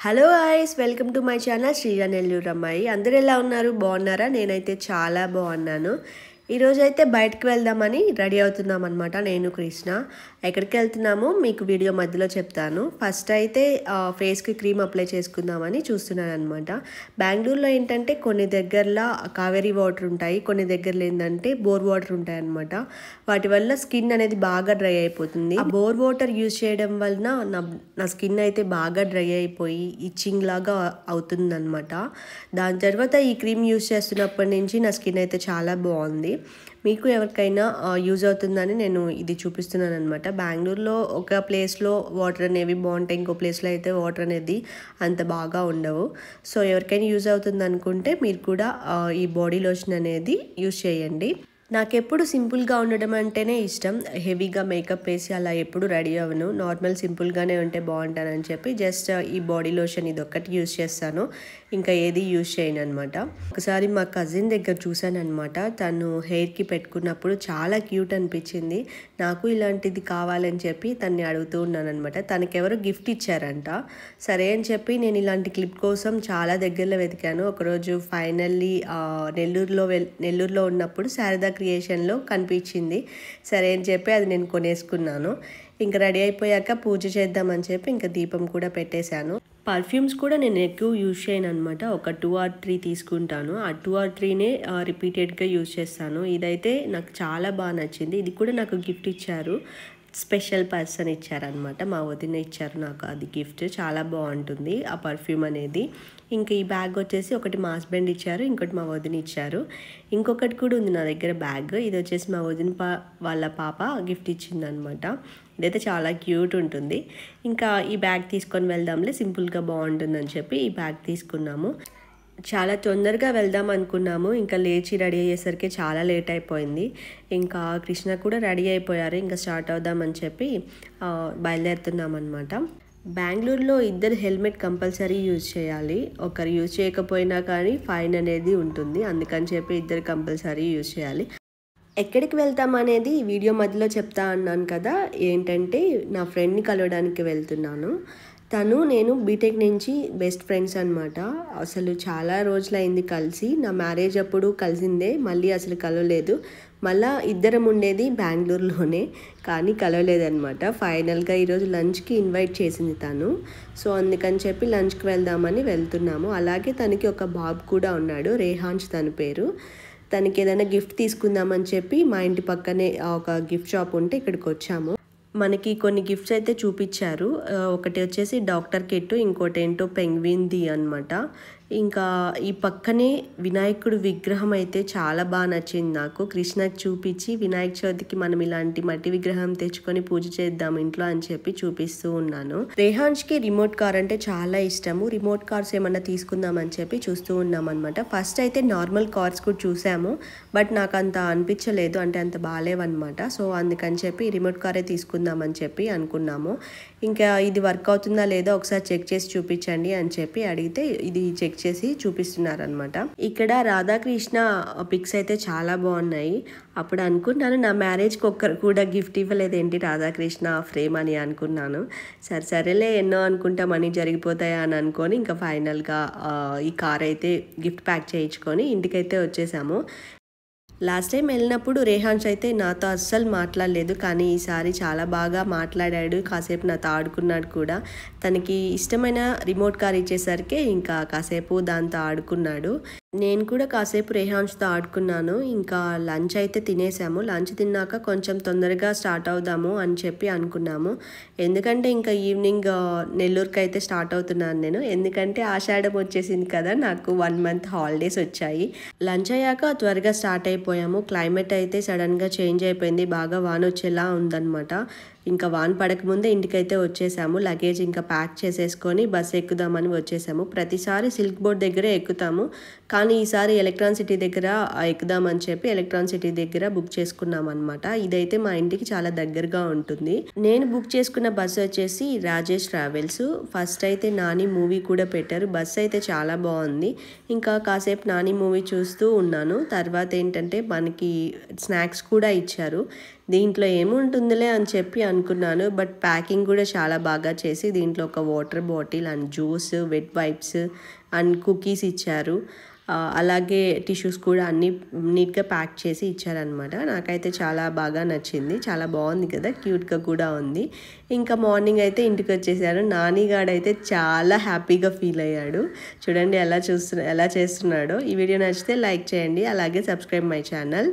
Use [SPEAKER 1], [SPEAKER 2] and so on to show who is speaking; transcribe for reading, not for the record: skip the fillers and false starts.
[SPEAKER 1] Hello guys, welcome to my channel Sreeja Nellore అమ్మాయి. అందరు ఎలా ఉన్నారు? బాగున్నారా? నేనైతే చాలా బాగున్నాను. ఈరోజు అయితే బయటకు వెళ్దామని రెడీ అవుతున్నాం అనమాట. నేను కృష్ణ ఎక్కడికి వెళ్తున్నామో మీకు వీడియో మధ్యలో చెప్తాను. ఫస్ట్ అయితే ఫేస్కి క్రీమ్ అప్లై చేసుకుందామని చూస్తున్నాను అనమాట. బెంగళూరులో ఏంటంటే కొన్ని దగ్గరలో కావేరీ వాటర్ ఉంటాయి, కొన్ని దగ్గరలో ఏంటంటే బోర్ వాటర్ ఉంటాయి అనమాట. వాటి వల్ల స్కిన్ అనేది బాగా డ్రై అయిపోతుంది. ఆ బోర్ వాటర్ యూజ్ చేయడం వలన నా స్కిన్ అయితే బాగా డ్రై అయిపోయి ఇచ్చింగ్ లాగా అవుతుంది అనమాట. దాని తర్వాత ఈ క్రీమ్ యూజ్ చేస్తున్నప్పటి నుంచి నా స్కిన్ అయితే చాలా బాగుంది. మీకు ఎవరికైనా యూజ్ అవుతుందని నేను ఇది చూపిస్తున్నాను అనమాట. బెంగళూరులో ఒక ప్లేస్లో వాటర్ అనేవి బాగుంటాయి, ఇంకో ప్లేస్లో అయితే వాటర్ అనేది అంత బాగా ఉండవు. సో ఎవరికైనా యూజ్ అవుతుంది అనుకుంటే మీరు కూడా ఈ బాడీ లోషన్ అనేది యూజ్ చేయండి. నాకెప్పుడు సింపుల్గా ఉండడం అంటేనే ఇష్టం. హెవీగా మేకప్ వేసి అలా ఎప్పుడు రెడీ అవ్వను. నార్మల్ సింపుల్గానే ఉంటే బాగుంటానని చెప్పి జస్ట్ ఈ బాడీ లోషన్ ఇది ఒక్కటి యూజ్ చేస్తాను, ఇంకా ఏది యూజ్ చేయను అనమాట. ఒకసారి మా కజిన్ దగ్గర చూసాను అనమాట. తను హెయిర్కి పెట్టుకున్నప్పుడు చాలా క్యూట్ అనిపించింది. నాకు ఇలాంటిది కావాలని చెప్పి తన్ని అడుగుతూ ఉన్నాను అనమాట. తనకెవరో గిఫ్ట్ ఇచ్చారంట. సరే అని చెప్పి నేను ఇలాంటి క్లిప్ కోసం చాలా దగ్గరలో వెతికాను. ఒకరోజు ఫైనల్లీ నెల్లూరులో ఉన్నప్పుడు శారదా క్రియేషన్లో కనిపించింది. సరే అని చెప్పి అది నేను కొనేసుకున్నాను. ఇంకా రెడీ అయిపోయాక పూజ చేద్దామని చెప్పి ఇంకా దీపం కూడా పెట్టేశాను. పర్ఫ్యూమ్స్ కూడా నేను ఎక్కువ యూజ్ చేయను అనమాట. ఒక 2 or 3 తీసుకుంటాను. ఆ 2 or 3నే రిపీటెడ్గా యూజ్ చేస్తాను. ఇదైతే నాకు చాలా బాగా నచ్చింది. ఇది కూడా నాకు గిఫ్ట్ ఇచ్చారు, స్పెషల్ పర్సన్ ఇచ్చారనమాట. మా వదిన ఇచ్చారు నాకు అది గిఫ్ట్. చాలా బాగుంటుంది ఆ పర్ఫ్యూమ్ అనేది. ఇంకా ఈ బ్యాగ్ వచ్చేసి ఒకటి మా హస్బెండ్ ఇచ్చారు, ఇంకోటి మా వదిన ఇచ్చారు. ఇంకొకటి కూడా ఉంది నా దగ్గర బ్యాగ్. ఇది వచ్చేసి మా వదిన వాళ్ళ పాప గిఫ్ట్ ఇచ్చింది అనమాట. ఇదైతే చాలా క్యూట్ ఉంటుంది. ఇంకా ఈ బ్యాగ్ తీసుకొని వెళ్దాంలే, సింపుల్గా బాగుంటుందని చెప్పి ఈ బ్యాగ్ తీసుకున్నాము. చాలా తొందరగా వెళ్దాం అనుకున్నాము. ఇంకా లేచి రెడీ అయ్యేసరికి చాలా లేట్ అయిపోయింది. ఇంకా కృష్ణ కూడా రెడీ అయిపోయారు. ఇంకా స్టార్ట్ అవుదామని చెప్పి బయలుదేరుతున్నాం అనమాట. బెంగళూరులో ఇద్దరు హెల్మెట్ కంపల్సరీ యూజ్ చేయాలి. ఒకరు యూజ్ చేయకపోయినా కానీ ఫైన్ అనేది ఉంటుంది. అందుకని చెప్పి ఇద్దరు కంపల్సరీ యూజ్ చేయాలి. ఎక్కడికి వెళ్తాం అనేది ఈ వీడియో మధ్యలో చెప్తా అన్నాను కదా. ఏంటంటే నా ఫ్రెండ్ని కలవడానికి వెళ్తున్నాను. తను నేను బీటెక్ నుంచి బెస్ట్ ఫ్రెండ్స్ అనమాట. అసలు చాలా రోజులైంది కలిసి. నా మ్యారేజ్ అప్పుడు కలిసిందే, మళ్ళీ అసలు కలవలేదు. మళ్ళీ ఇద్దరం ఉండేది బెంగళూరులోనే, కానీ కలవలేదనమాట. ఫైనల్గా ఈరోజు లంచ్కి ఇన్వైట్ చేసింది తను. సో అందుకని చెప్పి లంచ్కి వెళ్దామని వెళ్తున్నాము. అలాగే తనకి ఒక బాబు కూడా ఉన్నాడు, రేహాన్స్ తన పేరు. తనకి ఏదైనా గిఫ్ట్ తీసుకుందామని చెప్పి మా ఇంటి పక్కనే ఒక గిఫ్ట్ షాప్ ఉంటే ఇక్కడికి వచ్చాము. మనకి కొన్ని గిఫ్ట్స్ అయితే చూపించారు. ఒకటి వచ్చేసి డాక్టర్ కిట్, ఇంకోటి ఏంటో పెంగ్విన్ది అనమాట. ఇంకా ఈ పక్కనే వినాయకుడు విగ్రహం అయితే చాలా బాగా నచ్చింది నాకు. కృష్ణకి చూపించి వినాయక చవితికి మనం ఇలాంటి మట్టి విగ్రహం తెచ్చుకొని పూజ చేద్దాం ఇంట్లో అని చెప్పి చూపిస్తూ ఉన్నాను. రేహాన్స్కి రిమోట్ కార్ అంటే చాలా ఇష్టము. రిమోట్ కార్స్ ఏమన్నా తీసుకుందామని చెప్పి చూస్తూ ఉన్నాం అనమాట. ఫస్ట్ అయితే నార్మల్ కార్స్ కూడా చూసాము, బట్ నాకు అంత అనిపించలేదు, అంటే అంత బాగాలేవన్నమాట. సో అందుకని చెప్పి రిమోట్ కారే తీసుకుందామని చెప్పి అనుకున్నాము. ఇంకా ఇది వర్క్ అవుతుందా లేదో ఒకసారి చెక్ చేసి చూపించండి అని చెప్పి అడిగితే ఇది చెక్ చేసి చూపిస్తున్నారనమాట. ఇక్కడ రాధాకృష్ణ పిక్స్ అయితే చాలా బాగున్నాయి. అప్పుడు అనుకున్నాను నా మ్యారేజ్కి ఒక్కరు కూడా గిఫ్ట్ ఇవ్వలేదు ఏంటి రాధాకృష్ణ ఫ్రేమ్ అని అనుకున్నాను. సరేలే ఎన్నో అనుకుంటా మనీ జరిగిపోతాయా అని అనుకొని ఇంకా ఫైనల్గా ఈ కార్ అయితే గిఫ్ట్ ప్యాక్ చేయించుకొని ఇంటికైతే వచ్చేసాము. లాస్ట్ టైం వెళ్ళినప్పుడు రేహాన్స్ అయితే నాతో అస్సలు మాట్లాడలేదు, కానీ ఈసారి చాలా బాగా మాట్లాడాడు. కాసేపు నాతో ఆడుకున్నాడు కూడా. తనకి ఇష్టమైన రిమోట్ కార్ ఇచ్చేసరికి ఇంకా కాసేపు దాంతో ఆడుకున్నాడు. నేను కూడా కాసేపు రేహాన్స్తో ఆడుకున్నాను. ఇంకా లంచ్ అయితే తినేసాము. లంచ్ తిన్నాక కొంచెం తొందరగా స్టార్ట్ అవుదాము అని చెప్పి అనుకున్నాము. ఎందుకంటే ఇంకా ఈవినింగ్ నెల్లూరుకి అయితే స్టార్ట్ అవుతున్నాను నేను. ఎందుకంటే ఆషాఢం వచ్చేసింది కదా, నాకు 1 month హాలిడేస్ వచ్చాయి. లంచ్ అయ్యాక త్వరగా స్టార్ట్ అయిపోయాము. క్లైమేట్ అయితే సడన్గా చేంజ్ అయిపోయింది, బాగా వాన వచ్చేలా ఉందన్నమాట. ఇంకా వాన పడకముందే ఇంటికైతే వచ్చేసాము. లగేజ్ ఇంకా ప్యాక్ చేసేసుకొని బస్ ఎక్కుదామని వచ్చేసాము. ప్రతిసారి సిల్క్ బోర్డ్ దగ్గరే ఎక్కుతాము, కానీ కానీ ఈసారి ఎలక్ట్రాన్ సిటీ దగ్గర ఎక్కుదామని చెప్పి ఎలక్ట్రాన్ సిటీ దగ్గర బుక్ చేసుకున్నాం అనమాట. ఇదైతే మా ఇంటికి చాలా దగ్గరగా ఉంటుంది. నేను బుక్ చేసుకున్న బస్సు వచ్చేసి రాజేష్ ట్రావెల్స్. ఫస్ట్ అయితే నాని మూవీ కూడా పెట్టారు. బస్సు అయితే చాలా బాగుంది. ఇంకా కాసేపు నాని మూవీ చూస్తూ ఉన్నాను. తర్వాత ఏంటంటే మనకి స్నాక్స్ కూడా ఇచ్చారు. దీంట్లో ఏముంటుందిలే అని చెప్పి అనుకున్నాను. బట్ ప్యాకింగ్ కూడా చాలా బాగా చేసి దీంట్లో ఒక water bottle and juice, wet wipes and cookies ఇచ్చారు. అలాగే టిష్యూస్ కూడా అన్నీ నీట్గా ప్యాక్ చేసి ఇచ్చారనమాట. నాకైతే చాలా బాగా నచ్చింది. చాలా బాగుంది కదా, క్యూట్గా కూడా ఉంది. ఇంకా మార్నింగ్ అయితే ఇంటికి వచ్చేసారు. నానిగాడైతే చాలా హ్యాపీగా ఫీల్ అయ్యాడు. చూడండి ఎలా చేస్తున్నాడో. ఈ వీడియో నచ్చితే లైక్ చేయండి, అలాగే సబ్స్క్రైబ్ మై ఛానల్.